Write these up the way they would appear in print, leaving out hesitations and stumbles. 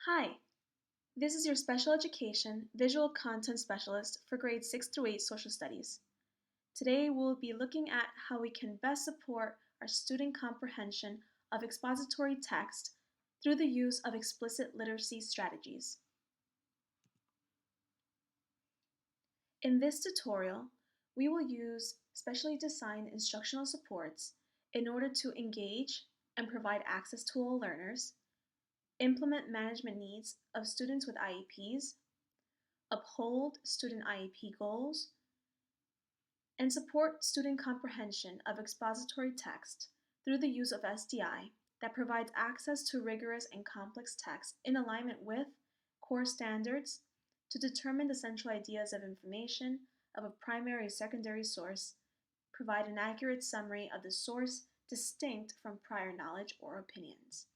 Hi, this is your special education visual content specialist for grades 6 through 8 social studies. Today we'll be looking at how we can best support our student comprehension of expository text through the use of explicit literacy strategies. In this tutorial, we will use specially designed instructional supports in order to engage and provide access to all learners, implement management needs of students with IEPs, uphold student IEP goals, and support student comprehension of expository text through the use of SDI that provides access to rigorous and complex text in alignment with core standards to determine the central ideas of information of a primary or secondary source, provide an accurate summary of the source distinct from prior knowledge or opinions.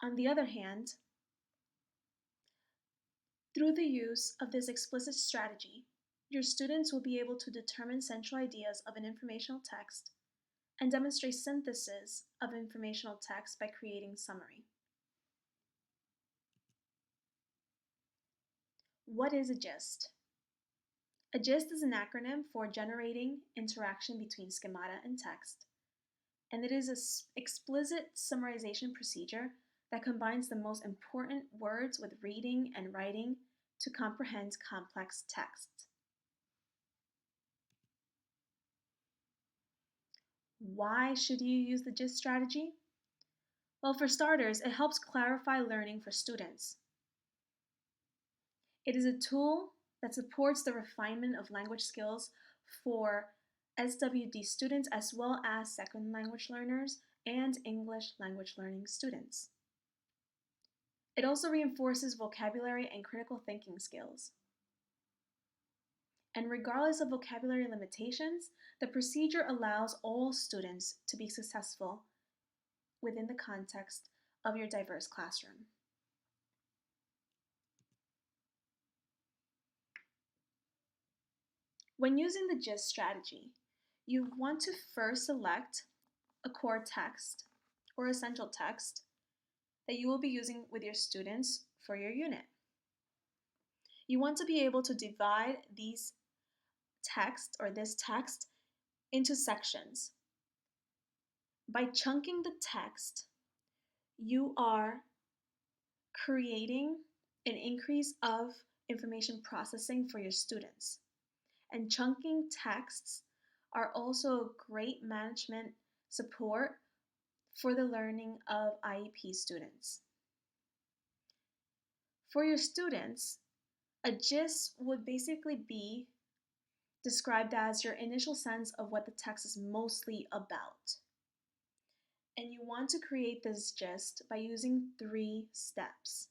On the other hand, through the use of this explicit strategy, your students will be able to determine central ideas of an informational text and demonstrate synthesis of informational text by creating summary. What is a GIST? A GIST is an acronym for Generating Interaction Between Schemata and Text, and it is an explicit summarization procedure that combines the most important words with reading and writing to comprehend complex text. Why should you use the GIST strategy? Well, for starters, it helps clarify learning for students. It is a tool that supports the refinement of language skills for SWD students as well as second language learners and English language learning students. It also reinforces vocabulary and critical thinking skills. And regardless of vocabulary limitations, the procedure allows all students to be successful within the context of your diverse classroom. When using the GIST strategy, you want to first select a core text or essential text that you will be using with your students for your unit. You want to be able to divide this text into sections. By chunking the text, you are creating an increase of information processing for your students. And chunking texts are also a great management support for the learning of IEP students. For your students, a GIST would basically be described as your initial sense of what the text is mostly about. And you want to create this GIST by using 3 steps.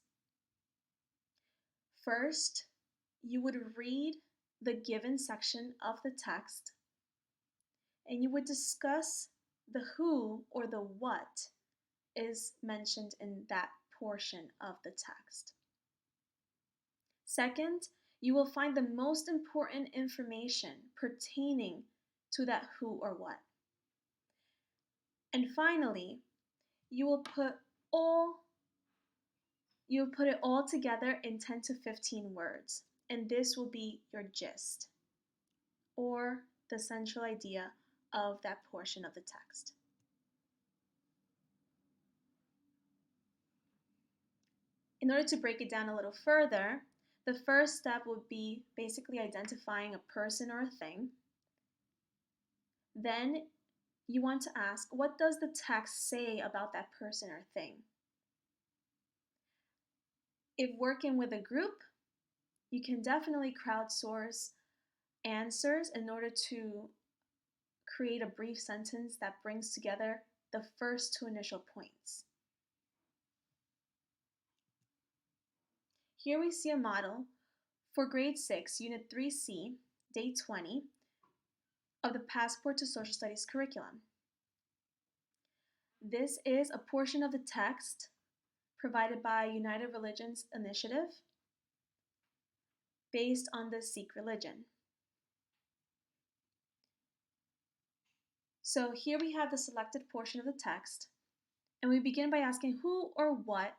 First, you would read the given section of the text, and you would discuss the who or the what is mentioned in that portion of the text. Second, you will find the most important information pertaining to that who or what. And finally, you will put it all together in 10 to 15 words, and this will be your GIST, or the central idea of that portion of the text. In order to break it down a little further, the first step would be basically identifying a person or a thing. Then you want to ask, what does the text say about that person or thing? If working with a group, you can definitely crowdsource answers in order to create a brief sentence that brings together the first 2 initial points. Here we see a model for grade 6, Unit 3C, Day 20 of the Passport to Social Studies curriculum. This is a portion of the text provided by United Religions Initiative based on the Sikh religion. So here we have the selected portion of the text, And we begin by asking who or what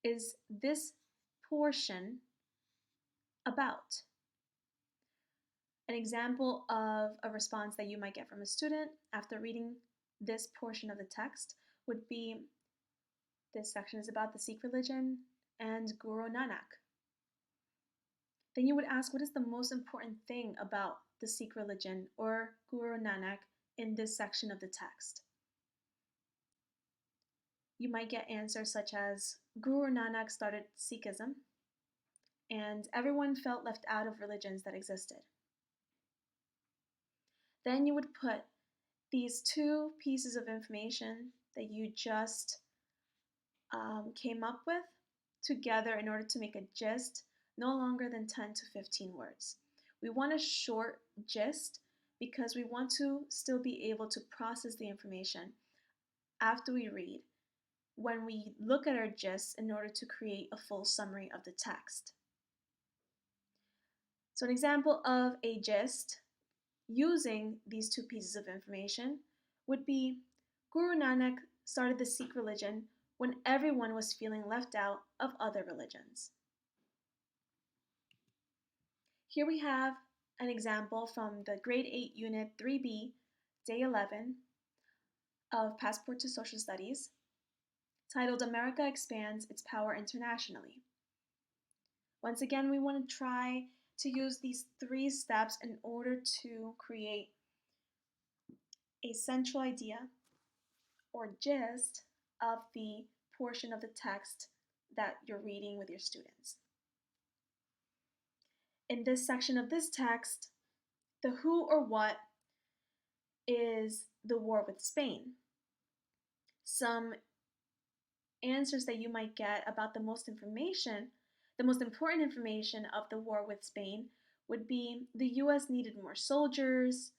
is this portion about? An example of a response that you might get from a student after reading this portion of the text would be, this section is about the Sikh religion and Guru Nanak. Then you would ask, what is the most important thing about the Sikh religion or Guru Nanak in this section of the text? You might get answers such as, Guru Nanak started Sikhism, and everyone felt left out of religions that existed. Then you would put these two pieces of information that you just came up with together in order to make a gist no longer than 10 to 15 words. We want a short gist because we want to still be able to process the information after we read when we look at our gists in order to create a full summary of the text. So an example of a gist using these two pieces of information would be, Guru Nanak started the Sikh religion when everyone was feeling left out of other religions. Here we have an example from the Grade 8 Unit 3B, Day 11 of Passport to Social Studies, titled America Expands Its Power Internationally. Once again, we want to try to use these 3 steps in order to create a central idea or gist of the portion of the text that you're reading with your students. In this section of this text, the who or what is the war with Spain. Some answers that you might get about the most important information of the war with Spain would be, the US needed more soldiers,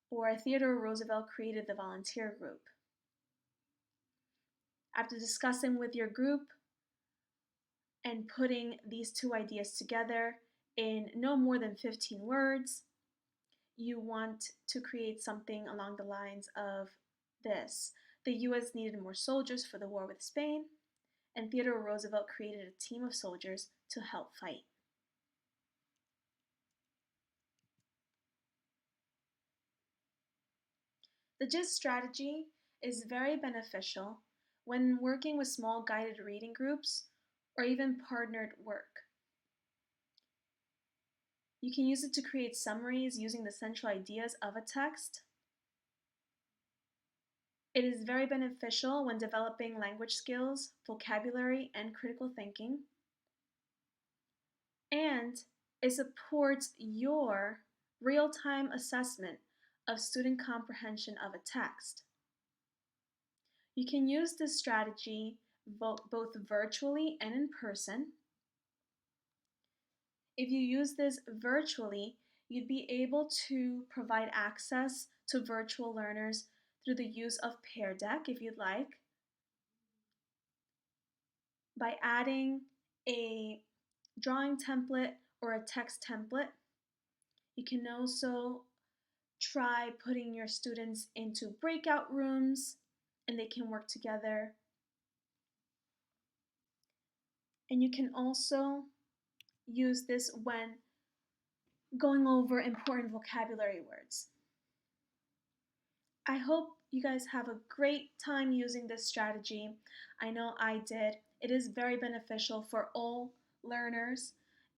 or Theodore Roosevelt created the volunteer group. After discussing with your group and putting these two ideas together in no more than 15 words, you want to create something along the lines of this. The US needed more soldiers for the war with Spain, and Theodore Roosevelt created a team of soldiers to help fight. The GIST strategy is very beneficial when working with small guided reading groups or even partnered work. You can use it to create summaries using the central ideas of a text. It is very beneficial when developing language skills, vocabulary, and critical thinking. And it supports your real-time assessment of student comprehension of a text. You can use this strategy both virtually and in person. If you use this virtually, you'd be able to provide access to virtual learners through the use of Pear Deck, if you'd like, by adding a drawing template or a text template. You can also try putting your students into breakout rooms and they can work together. And you can also use this when going over important vocabulary words. I hope you guys have a great time using this strategy. I know I did. It is very beneficial for all learners.